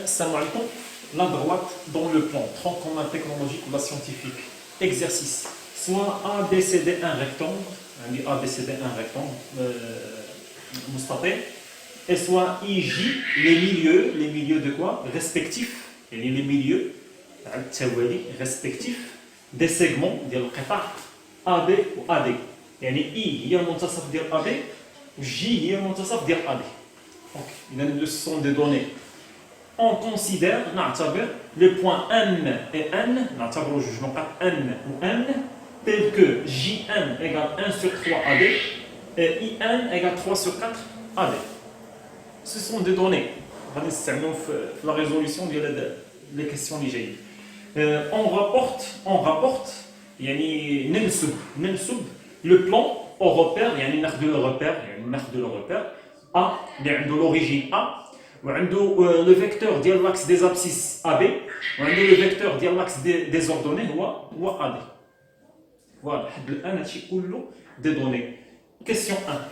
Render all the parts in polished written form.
Salam alaikum. La droite dans le plan, tronc commun technologique ou la scientifique. Exercice. Soit ABCD un rectangle, ABCD un rectangle, mustatir, et soit IJ, les milieux de quoi respectifs, et les milieux respectifs des segments de القطاع AB ou AD. يعني I هي المنتصف ديال AB و J هي المنتصف ديال AD. Donc, ce sont des données. On considère, les points M et N, N ou N, tels que JN égale 1 sur 3 AD et IN égale 3 sur 4 AD. Ce sont des données. La résolution des questions légères. On rapporte le plan au repère, de le repère A, de l'origine A. Le vecteur de l'axe des abscisses AB, le vecteur de l'axe des ordonnées ou AD. Voilà, des données. Question 1.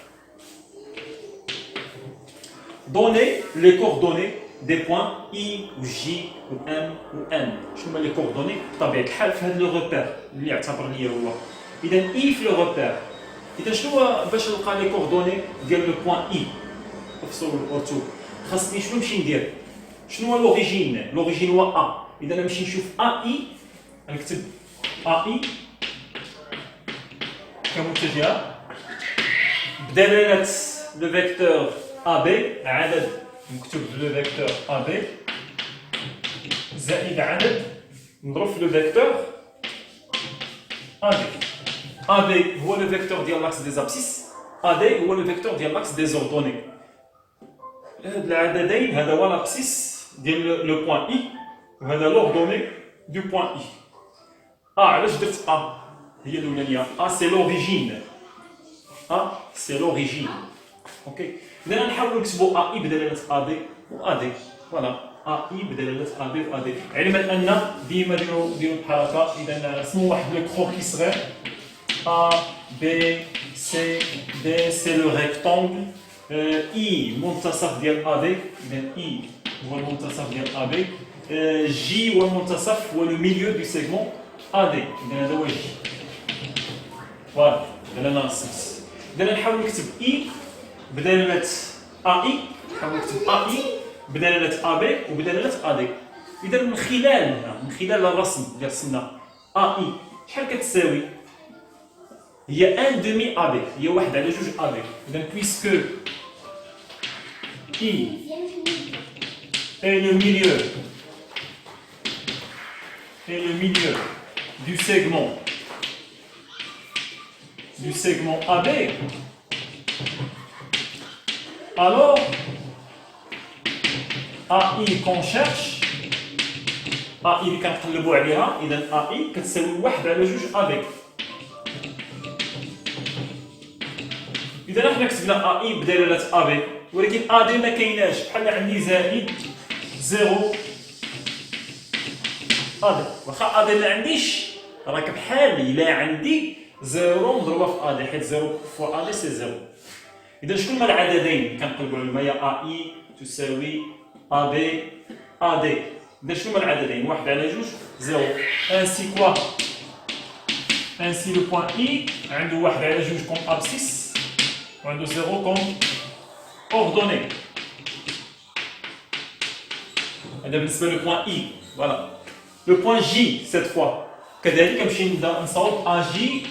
Donnez les coordonnées des points I ou J ou M ou N. Je mets les coordonnées. Le repère. I في le repère. شنو باش نلقى les coordonnées ديال le point I. خاصني شنو نمشي ندير؟ شنو هو لوريجين؟ لوريجين هو ا، اذا نمشي نشوف اي، نكتب اي كمتجهه بدلاله لو فيكتور ا بي عدد، نكتب لو فيكتور ا بي زائد عدد نضرب في لو فيكتور ا دي. ا بي هو لو فيكتور ديال لاكس دي زابسيس، ا دي هو لو فيكتور ديال لاكس دي زوردوني. هاد العددين هذا هو لابسيس ديال لو بوين اي وهذا لوردوني دو بوين اي. علاش درت هي الاولانيه سي لوريجين. سي لوريجين. اوكي، اذا نحاول نكتبوا اي بدلاله ا دي و ا دي. فوالا اي بدلاله ا دي و ا دي، علما ان ديما ديروا بحال هكا. اذا رسموا واحد لو كروكي صغير. ا بي سي دي سي لو ريكتانغل. I منتصف ديال AD، إذا I هو المنتصف ديال AD، J هو المنتصف هو le milieu du segment AD، إذا هذا هو J. فوالا، إذا أنا نص. إذا نحاول نكتب I بدلالة AI، نحاول نكتب AI بدلالة AB وبدلالة AD. إذا من خلال الرسم اللي رسمنا AI شحال كتساوي؟ هي 1 demi AB، هي 1 على 2 AB. إذا puisque I est le milieu du segment AB, alors AI qu'on cherche, AI اللي كنقلبوا عليها، إذا AI كتساوي 1 على 2 AB. إذا حنا كتبنا AI بدلالة AB، ولكن AD ما كايناش، بحال عندي زائد 0 AD. واخا AD ما عنديش، راك بحال إلا عندي 0 مضروبة في AD، حيت 0 فوا AD سي 0. إذا شكون هما العددين اللي كنقلبوا عليهم؟ هي AI تساوي AB AD. إذا شنو هما العددين؟ 1 على 2 0. انسي كوا؟ انسي لو بوين I عنده 1 على 2 كوم ابسيس وعنده 0 كوم ordonnée. هذا بالنسبة لو بوين I. فوالا. لو بوين J cette fois كذلك كنمشي نبدا نصاوب ا جي.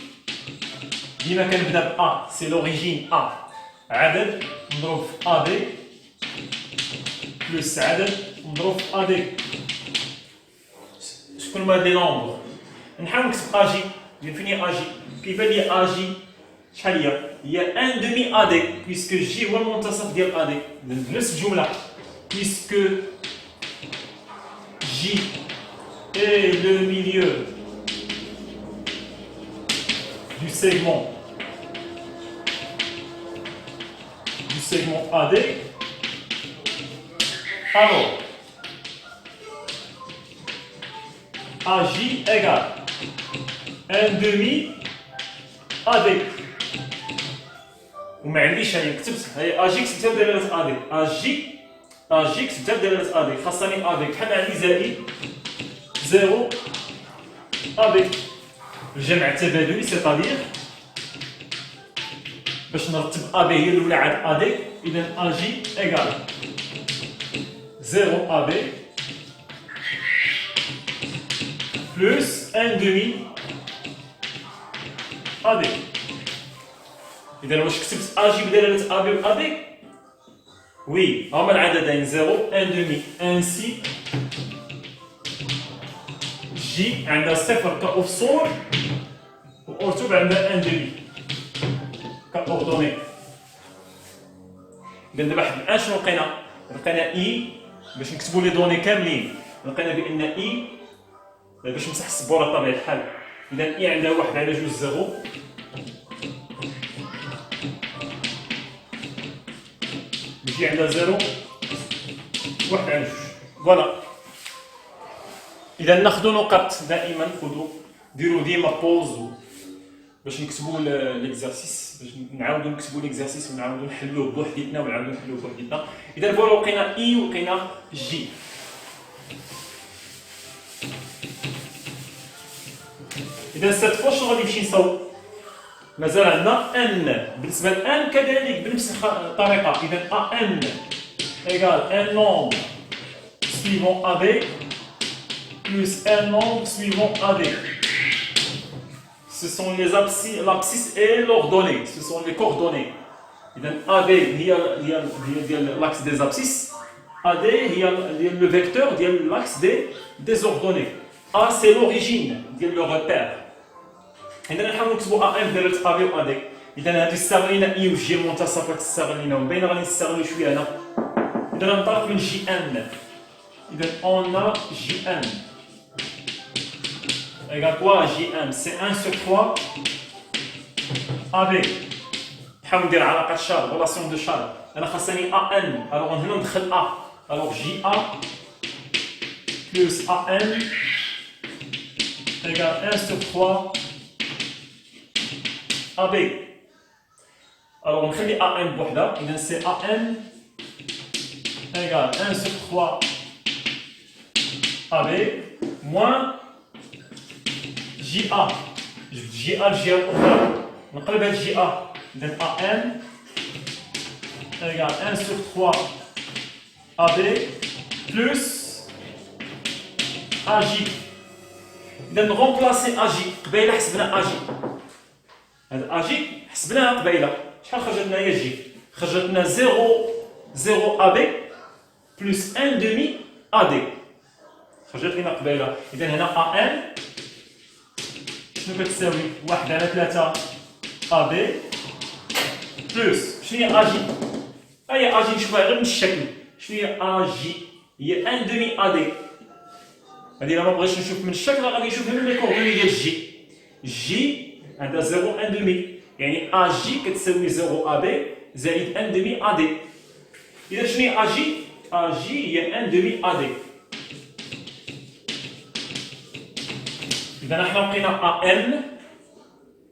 ديما كنبدا ب A، سي لوريجين A، عدد مضروب في A D بلس عدد مضروب في A D. شكون هما لي نومبر؟ نحاول نكتب ا جي. فين ا جي؟ كيبان لي ا جي شحال هي 1 demi AD puisque J هو المنتصف ديال AD. نفس الجملة puisque J est le milieu du segment AD, alors AJ égale 1 demi AD. وما عنديش هي كتبت، هي اجي كتبتها بدلاله ادي. اجي اجي كتبتها بدلاله ادي خاصني ادي بحال عندي زائد 0 ادي الجمع التبادلي سيتادير باش نرتب ابي هي الاولى عاد ادي اذا اجي ايكال 0 ابي بلس 1 دومي ادي. اذا واش كتبت اجي بدلاله ابي و ادي؟ وي هما العددين 0 1 دومي انسي جي عندها صفر كأفصول وأرتب عندها 1 دومي كأوردوني. إذا دابا حد الآن شنو لقينا؟ لقينا إي باش نكتبو لي دوني كاملين لقينا بأن إي باش نمسح السبورة بطبيعة الحال. إذا إي عندها 1 على 2 0 جي عندها 0 1 على 2 فوالا. إذا ناخذ نقط دائما خذوا ديروا ديما بوز باش نكتبوا ليكزارسيس باش نعاودوا نكتبوا ليكزارسيس ونعاودوا نحلوه بوحديتنا ونعاودوا نحلوه بوحديتنا. إذا فوالا لقينا إي ولقينا جي. إذا سات فوا شنو غادي نمشي نصاوب؟ مازال عندنا ان بالنسبة لان كذلك بنفس الطريقة. إذا ان égale un nombre suivant AB plus un nombre suivant AD. Ce sont l'abscisse et l'ordonnée, ce sont les coordonnées. AD est l'axe des abscisses, AD est le vecteur de l'axe des ordonnées. A c'est l'origine, le repère. إذا نحاول نكتبوا AM ديال AB و AD. إذا هذه استغلينا إي و جي المنتصفات استغليناهم باينة غادي نستغلو شوية هنا. إذا ننطلق من جي ان. إذا on a JN égale quoi JM c'est 1 sur 3 AB. نحاول ندير علاقة شار relation de شار. أنا خاصني AN alors هنا ندخل A alors JA plus AN égale 1 sur 3 AB. alors نخلي AN بوحدة إذا c'est AN égale 1 sur 3 AB moins JA. JA الجهة الأخرى نقلب هاد JA إذا AM égale 1 sur 3 AB plus AJ. إذا نغومبلاسي AJ قبيلة حسبنا AJ. هاد AJ حسبناها قبيلة شحال خرجت لنا هي جي؟ خرجت لنا 0 AB plus 1 demi AD. خرجت لنا قبيله. اذا هنا ان شنو كتساوي 1 على 3 AB بلس شنو هي اجي؟ هي اجي نشوفها غير من الشكل. شنو هي اجي؟ هي 1 دومي AD. هذه الا ما بغيتش نشوف من الشكل غادي نشوف من لي كوردوني ديال جي. جي عندها 0 1 دومي يعني اجي كتساوي 0 AB زائد 1 دومي AD. اذا شنو هي اجي؟ اجي هي 1 دومي AD. إذا نحن لقينا AM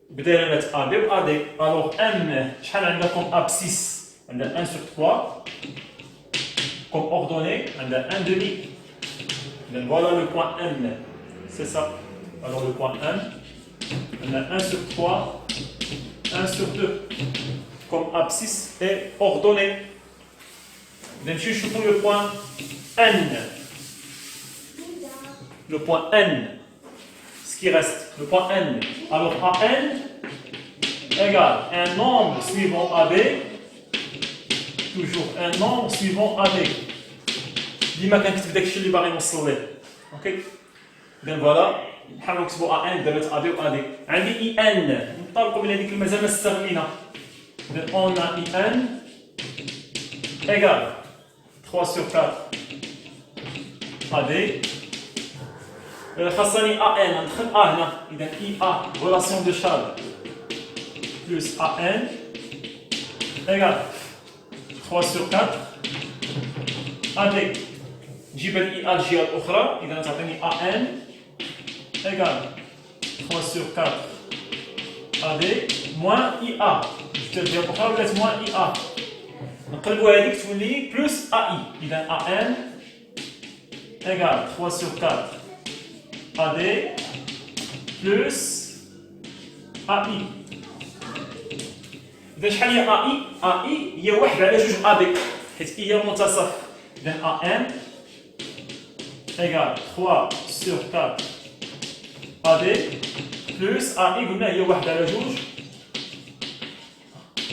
بدلالة AB و AD. alors M شحال عندنا كوم abscisse؟ عندنا 1 sur 3 كوم ordonnée عندنا 1 demi. إذا voilà le point M c'est ça. alors le point M عندنا 1 sur 3 1 sur 2 comme abscisse et ordonnée. إذا نمشيو نشوفو le point N. le point N qui reste, le point N. Alors AN égale un nombre suivant AB, toujours un nombre suivant AB. ديما كنكتب داكشي اللي باغي نوصل ليه. اوكي اذا فوالا نحاولوا نكتبوا AN دابا AB و AD. عندي EN ننطلقوا من هذيك مازال ما استغلينا. اذا on a EN égale 3 sur 4 AD. خاصني AN ندخل A هنا. إذا IA relation de Charles plus AN égale 3 sur 4 AD. نجيب هاد IA الجهة الأخرى إذا تعطيني AN égale 3 sur 4 AD moins IA. جبت الجهة الأخرى ولات moins IA. نقلبوا هذيك تولي بلس AI. إذا AN égale 3 sur 4 AD plus AI. إذا شحال هي AI؟ AI هي 1 على 2 AD حيت هي منتصف. إذا AN égale 3 sur 4 AD plus AI قلنا هي 1 على 2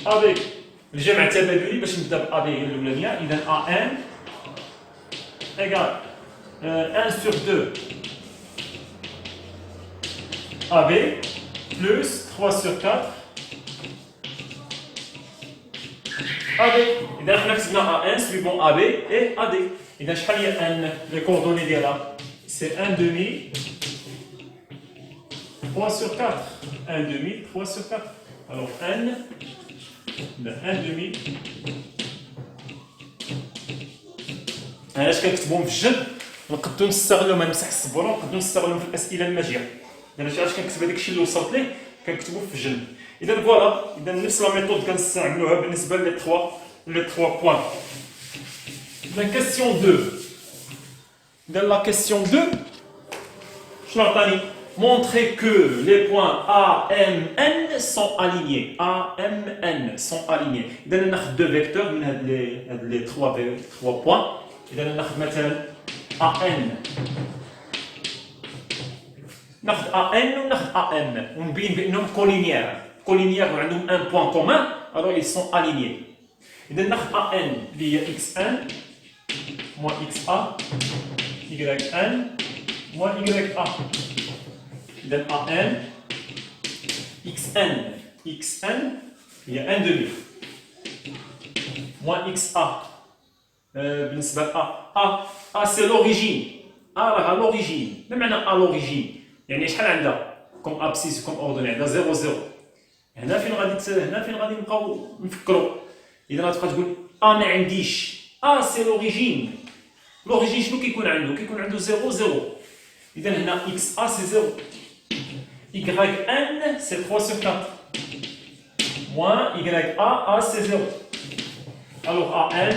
AD. الجمع التبادلي باش نبدا ب AB هي الأولانية. إذا AN égale 1 sur 2 AB plus 3 sur 4 AB. إذا حنا كتبنا AN suivant AB et AD. إذا شحال هي N les coordonnées ديالها؟ c'est 1 demi 3 sur 4. 1 demi 3 sur 4. Alors N 1 demi. علاش كنكتبهم في الجنب؟ نقدروا نستغلوهم نمسح السبوره ونقدروا نستغلوهم في الاسئله الماجيه. علاش كنكتب هذاك الشيء اللي وصلت ليه كنكتبوه في الجنب. اذا فوالا، اذا نفس لا ميثود كنستعملوها بالنسبه لي 3 بوان. اذا كيسيون 2. اذا لا كيسيون 2 شنو عطاني؟ montrer que les points A, M, N sont alignés. A, M, N sont alignés. إذا ناخذ deux vecteurs من هاد les trois points. إذا ناخذ مثلا AN. ناخذ AN وناخذ AM ونبين بأنهم كولينيير وعندهم un point commun. Alors ils sont alignés. إذا ناخذ AN اللي هي XN moins XA YN moins YA. إذا AN XN هي 1 demi moins XA بالنسبة ل A c'est l'origine. A راها l'origine. ما معنى A l'origine؟ يعني شحال عندها كوم ابسيس وكوم اوردوني؟ عندها 0 0. هنا فين غادي نبقاو نفكروا. إذا غتبقى تقول A ما عنديش. A c'est l'origine. l'origine شنو كيكون عنده؟ كيكون عنده 0 0. إذا هنا XA c'est 0. YN c'est 3 sur 4. Moins YA, c'est 0. Alors AN,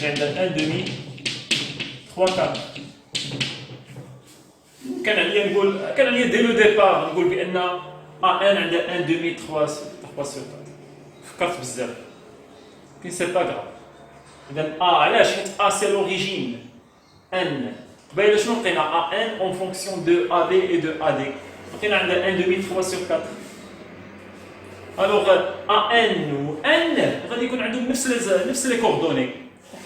عندنا 1 demi 3 4. كان عليا dès le départ نقول بأن AN عندها 1 demi 3 sur 4. فكرت بزاف. Mais c'est pas grave. إذا A علاش؟ حيت A c'est l'origine. N. قبيله شنو لقينا؟ AN en fonction de AD et de AD. لقينا عندها 1 demi 3 sur 4. Alors AN و N غادي يكون عندهم نفس les coordonnées. OK.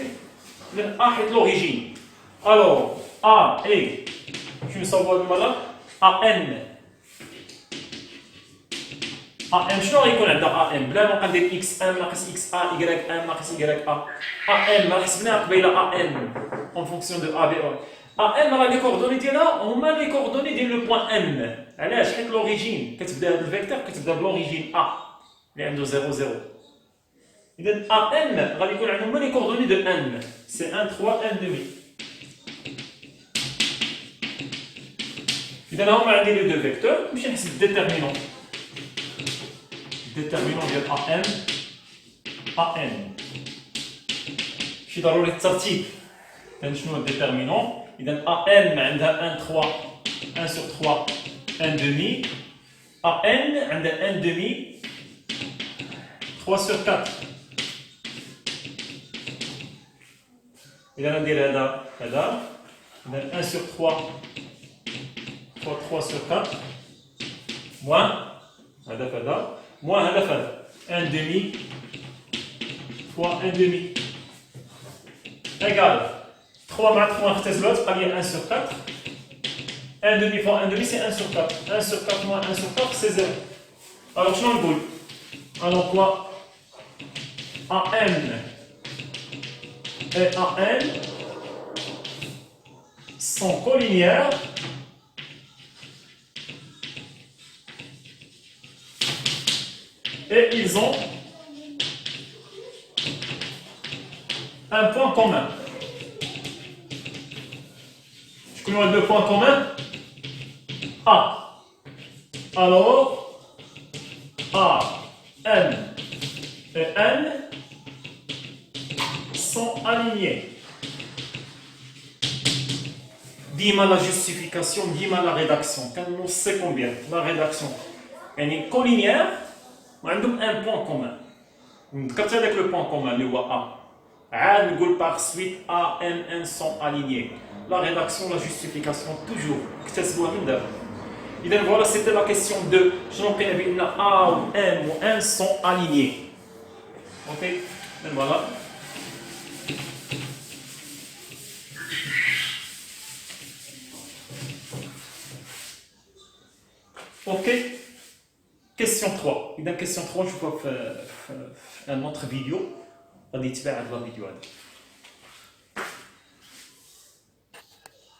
إذا A حيت l'origine. Alors A et شنو نصاوبوا هاد المرة؟ AM شنو غيكون عندها AM؟ بلا ما ندير XM ناقص XA YM ناقص YA. AM راه حسبناها قبيله AM en fonction de AB. AM راه لي كوردوني ديالها هما لي كوردوني ديال لو بوان M. علاش؟ حيت لوريجين كتبدا هاد الفيكتور كتبدا بلوريجين A اللي عنده 0 0. إذا AM غادي يكون عندهم لي كوردوني دو M. سي 1 3 1 demi. إذا هما عندي لي دو فيكتور نمشي نحسب الديتيرمينون. الديتيرمينون ديال AM ماشي ضروري الترتيب. إذا شنو هو الديتيرمينون؟ إذا AM عندها 1 3 1 sur 3 1 demi. AN عندها 1 demi 3 sur 4. إذا ندير هذا إذا 1 sur 3 3 sur 4 moins هذا فهذا moins هذا فهذا 1 demi fois 1 demi égale 3 مع 3 اختزلوا تبقى لي 1 sur 4. 1 demi fois 1 demi c'est 1 sur 4. 1 sur 4 moins 1 sur 4 c'est 0. Alors شنو نقول؟ Alors quoi AM et AN sont collinéaires et ils ont un point commun. Je connais les deux points communs. A. Alors, A, M et N sont alignés. Dima la justification, dima la rédaction. Quand on sait combien, la rédaction. Et collinéaire, on a un point commun. Quand avec le point commun, le A. Par suite, A, M, N sont alignés. La rédaction, la justification, toujours. Et donc voilà, c'était la question 2. Je n'en connais pas. A ou M ou N sont alignés. Ok? Donc voilà. Ok? Question 3. Et dans question 3, je vais faire une autre vidéo. On va la vidéo.